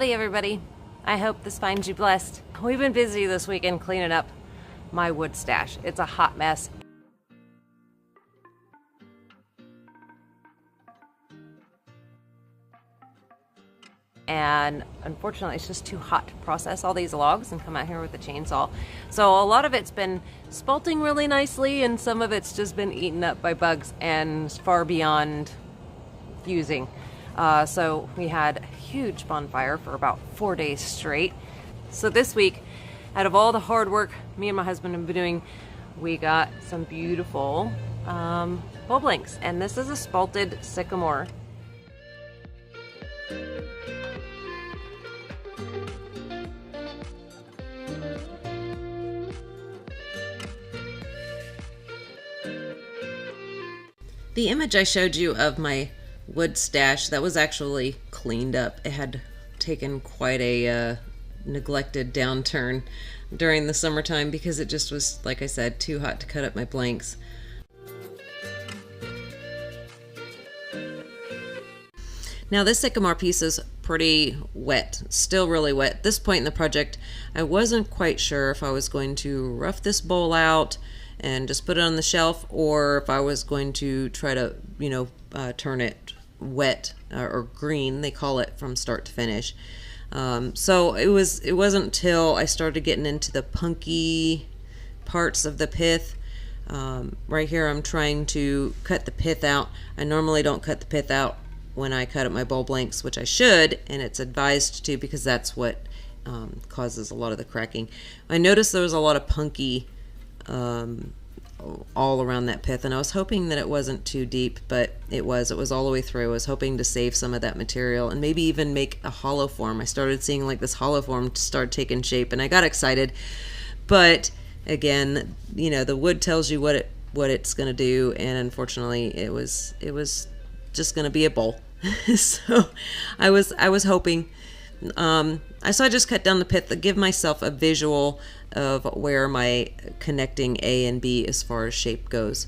Howdy everybody. I hope this finds you blessed. We've been busy this weekend cleaning up my wood stash. It's a hot mess. And unfortunately it's just too hot to process all these logs and come out here with a chainsaw. So a lot of it's been spalting really nicely and some of it's just been eaten up by bugs and far beyond fusing. So we had a huge bonfire for about 4 days straight. So this week, out of all the hard work me and my husband have been doing, we got some beautiful bulb links. And this is a spalted sycamore. The image I showed you of my wood stash, that was actually cleaned up. It had taken quite a neglected downturn during the summertime because it just was, like I said, too hot to cut up my blanks. Now this sycamore piece is pretty wet, still really wet. At this point in the project, I wasn't quite sure if I was going to rough this bowl out and just put it on the shelf, or if I was going to try to, turn it wet or green, they call it, from start to finish. So it wasn't until I started getting into the punky parts of the pith. Right here I'm trying to cut the pith out. I normally don't cut the pith out when I cut up my bulb links, which I should, and it's advised to because that's what causes a lot of the cracking. I noticed there was a lot of punky all around that pith, and I was hoping that it wasn't too deep, but it was all the way through. I was hoping to save some of that material and maybe even make a hollow form. I started seeing like this hollow form start taking shape, and I got excited. But again, the wood tells you what it's going to do, and unfortunately it was just going to be a bowl. So I was hoping. So I just cut down the pith to give myself a visual of where my connecting A and B as far as shape goes.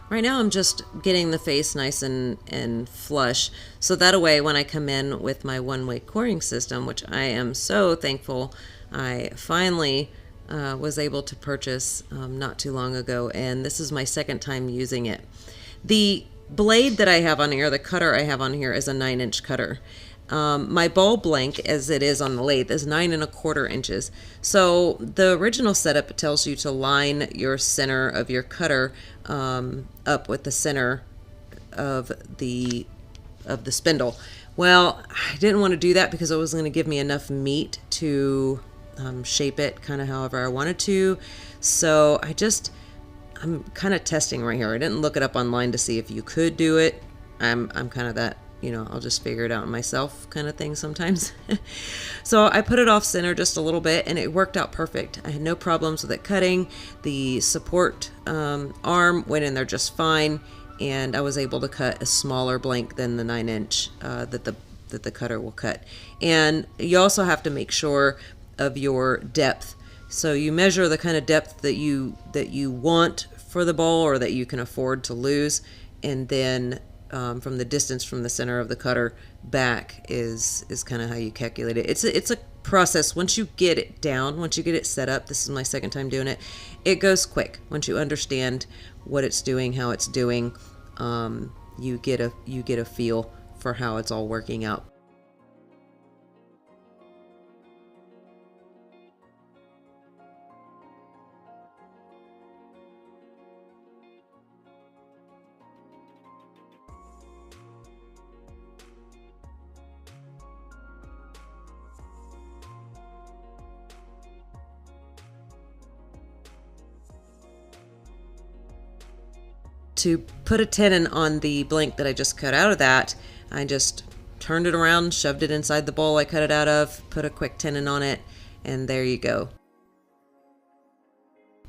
Right now I'm just getting the face nice and flush, so that way when I come in with my one-way coring system, which I am so thankful I finally was able to purchase not too long ago, and this is my second time using it. The blade that I have on here, the cutter I have on here, is a 9-inch cutter. My bulb length, as it is on the lathe, is 9¼ inches. So the original setup tells you to line your center of your cutter up with the center of the spindle. Well, I didn't want to do that because it was going to give me enough meat to shape it kind of however I wanted to. So I'm kind of testing right here. I didn't look it up online to see if you could do it. I'm kind of that, I'll just figure it out myself kind of thing sometimes. So I put it off center just a little bit and it worked out perfect. I had no problems with it cutting. The support arm went in there just fine. and I was able to cut a smaller blank than the 9" that the cutter will cut. And you also have to make sure of your depth. So you measure the kind of depth that you want for the bowl, or that you can afford to lose, and then from the distance from the center of the cutter back is kind of how you calculate it. It's a process. Once you get it down, once you get it set up, this is my second time doing it, it goes quick. Once you understand what it's doing, how it's doing, you get a feel for how it's all working out. To put a tenon on the blank that I just cut out of that, I just turned it around, shoved it inside the bowl I cut it out of, put a quick tenon on it, and there you go.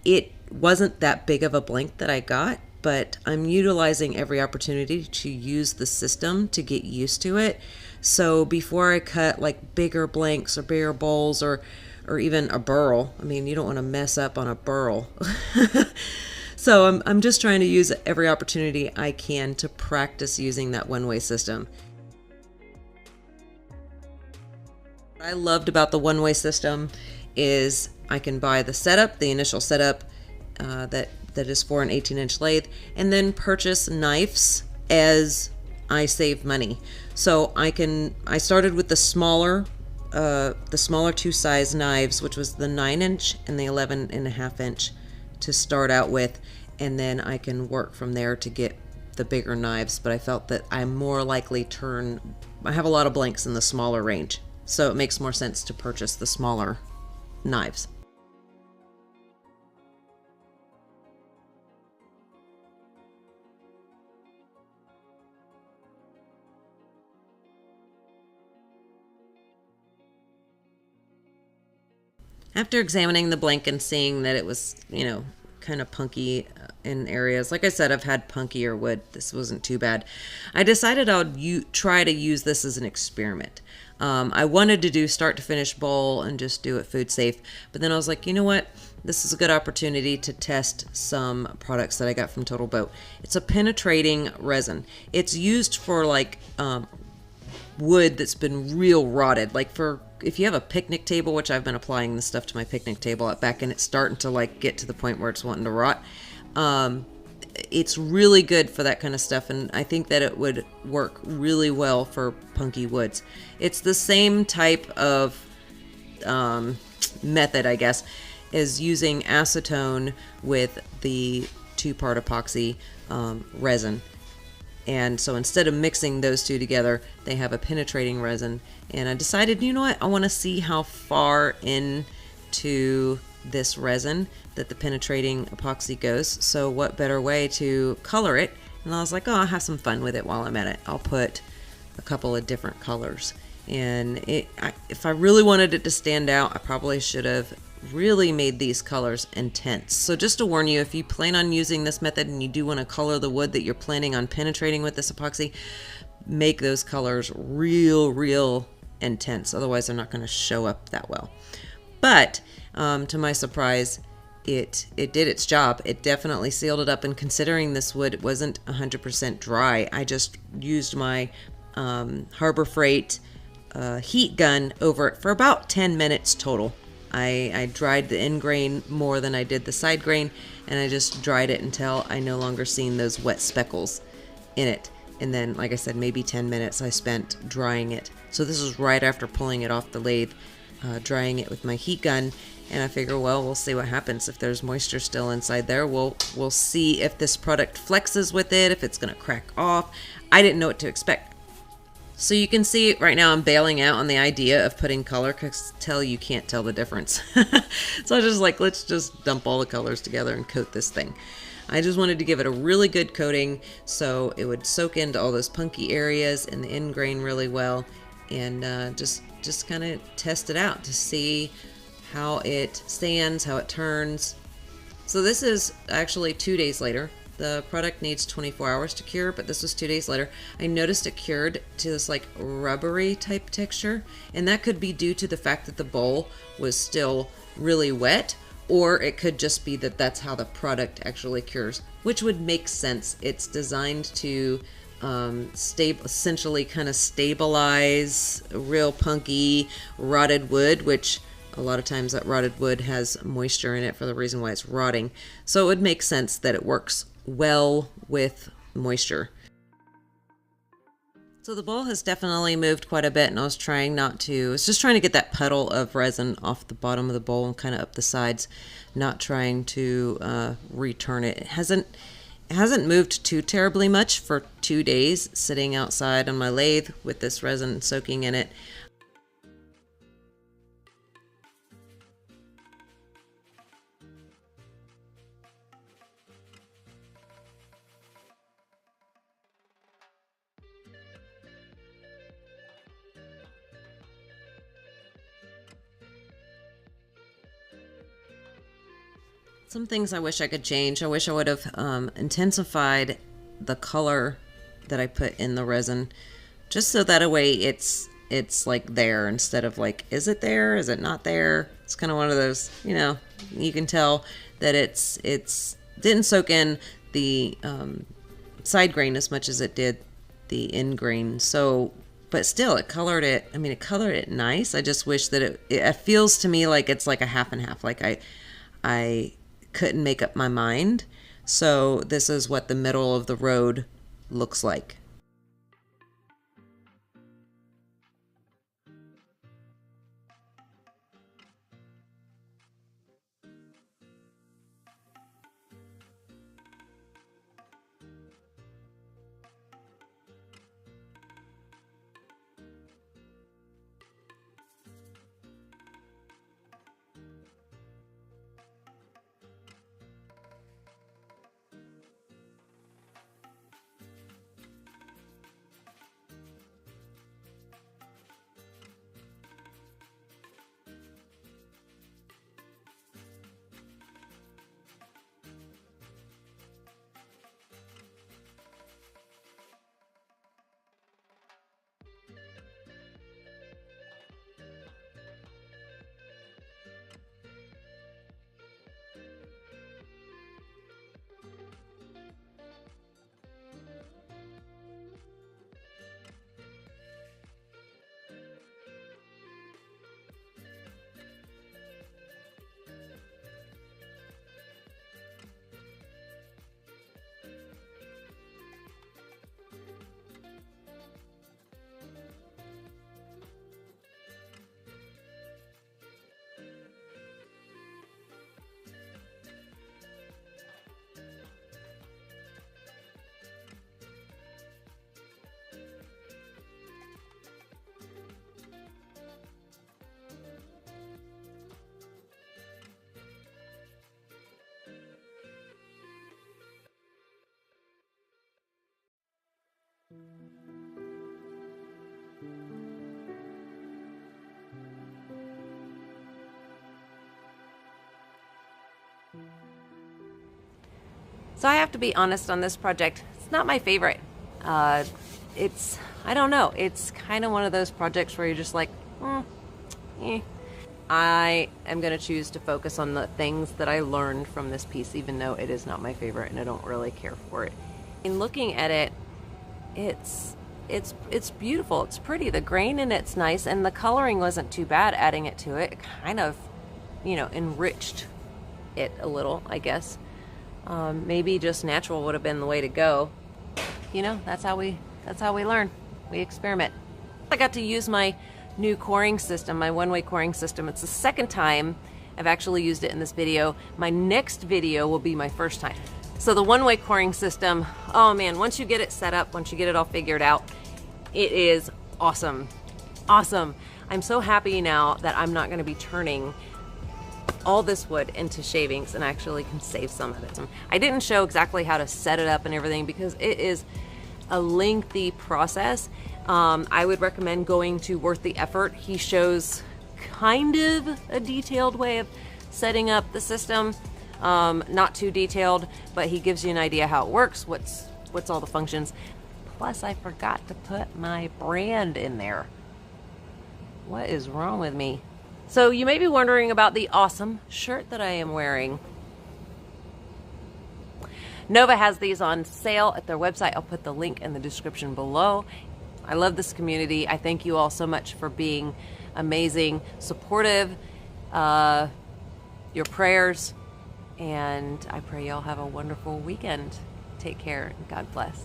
It wasn't that big of a blank that I got, but I'm utilizing every opportunity to use the system to get used to it. So before I cut like bigger blanks or bigger bowls, or even a burl, I mean, you don't want to mess up on a burl. So I'm just trying to use every opportunity I can to practice using that one-way system. What I loved about the one-way system is I can buy the setup, the initial setup that is for an 18-inch lathe, and then purchase knives as I save money. So I started with the smaller 2-size knives, which was the 9" and the 11.5" to start out with, and then I can work from there to get the bigger knives. But I felt that I'm more likely I have a lot of blanks in the smaller range, so it makes more sense to purchase the smaller knives. After examining the blank and seeing that it was, kind of punky in areas, like I said, I've had punkier wood. This wasn't too bad. I decided I would try to use this as an experiment. I wanted to do start to finish bowl and just do it food safe, but then I was like, you know what? This is a good opportunity to test some products that I got from Total Boat. It's a penetrating resin. It's used for like wood that's been real rotted, like for if you have a picnic table, which I've been applying this stuff to my picnic table out back, and it's starting to like get to the point where it's wanting to rot. It's really good for that kind of stuff, and I think that it would work really well for punky woods. It's the same type of method, I guess, as using acetone with the 2-part epoxy resin. And so instead of mixing those two together, they have a penetrating resin. And I decided, you know what, I want to see how far into this resin that the penetrating epoxy goes. So what better way to color it? And I was like, oh, I'll have some fun with it while I'm at it. I'll put a couple of different colors. And if I really wanted it to stand out, I probably should have really made these colors intense. So just to warn you, if you plan on using this method and you do want to color the wood that you're planning on penetrating with this epoxy, make those colors real intense. Otherwise they're not going to show up that well. But to my surprise, it did its job. It definitely sealed it up, and considering this wood wasn't 100% dry, I just used my Harbor Freight heat gun over it for about 10 minutes total. I dried the end grain more than I did the side grain, and I just dried it until I no longer seen those wet speckles in it. And then, like I said, maybe 10 minutes I spent drying it. So this was right after pulling it off the lathe, drying it with my heat gun. And I figure, well, we'll see what happens. If there's moisture still inside there, we'll see if this product flexes with it, if it's going to crack off. I didn't know what to expect. So you can see right now I'm bailing out on the idea of putting color, because you can't tell the difference. So I was just like, let's just dump all the colors together and coat this thing. I just wanted to give it a really good coating so it would soak into all those punky areas and the end grain really well, and just kind of test it out to see how it stands, how it turns. So this is actually 2 days later. the product needs 24 hours to cure, but this was 2 days later. I noticed it cured to this like rubbery type texture, and that could be due to the fact that the bowl was still really wet, or it could just be that that's how the product actually cures, which would make sense. It's designed to essentially kind of stabilize real punky rotted wood, which a lot of times that rotted wood has moisture in it for the reason why it's rotting. So it would make sense that it works well with moisture. So the bowl has definitely moved quite a bit, and I was just trying to get that puddle of resin off the bottom of the bowl and kind of up the sides, not trying to return it. It hasn't moved too terribly much for 2 days sitting outside on my lathe with this resin soaking in it. Some things I wish I could change. I wish I would have intensified the color that I put in the resin, just so that a way it's like there instead of like, is it there? Is it not there? It's kind of one of those, you can tell that it's didn't soak in the side grain as much as it did the end grain. So, but still, it colored it. I mean, it colored it nice. I just wish that it feels to me like it's like a half and half. Like I couldn't make up my mind. So this is what the middle of the road looks like. So I have to be honest on this project. It's not my favorite. I don't know. It's kind of one of those projects where you're just like, I am going to choose to focus on the things that I learned from this piece, even though it is not my favorite and I don't really care for it. In looking at it, it's beautiful. It's pretty. The grain in it's nice, and the coloring wasn't too bad. Adding it to it, kind of, enriched it a little, I guess. Maybe just natural would have been the way to go. That's how we learn. We experiment. I got to use my new coring system, my one-way coring system. It's the second time I've actually used it in this video. My next video will be my first time. So the one-way coring system, oh man, once you get it set up, once you get it all figured out, it is awesome. Awesome. I'm so happy now that I'm not going to be turning all this wood into shavings and actually can save some of it. I didn't show exactly how to set it up and everything because it is a lengthy process. I would recommend going to Worth the Effort. He shows kind of a detailed way of setting up the system. Not too detailed, but he gives you an idea how it works, what's all the functions. Plus, I forgot to put my brand in there. What is wrong with me? So you may be wondering about the awesome shirt that I am wearing. Nova has these on sale at their website. I'll put the link in the description below. I love this community. I thank you all so much for being amazing, supportive, your prayers, and I pray y'all have a wonderful weekend. Take care and God bless.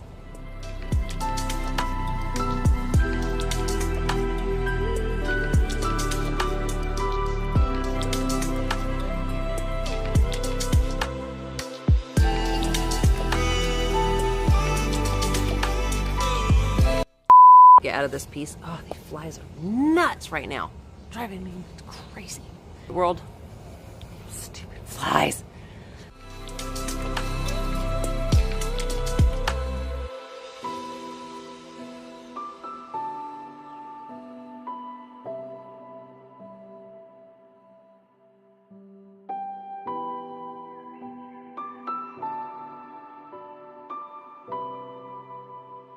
Get out of this piece. Oh, these flies are nuts right now. Driving me crazy. World. Stupid flies.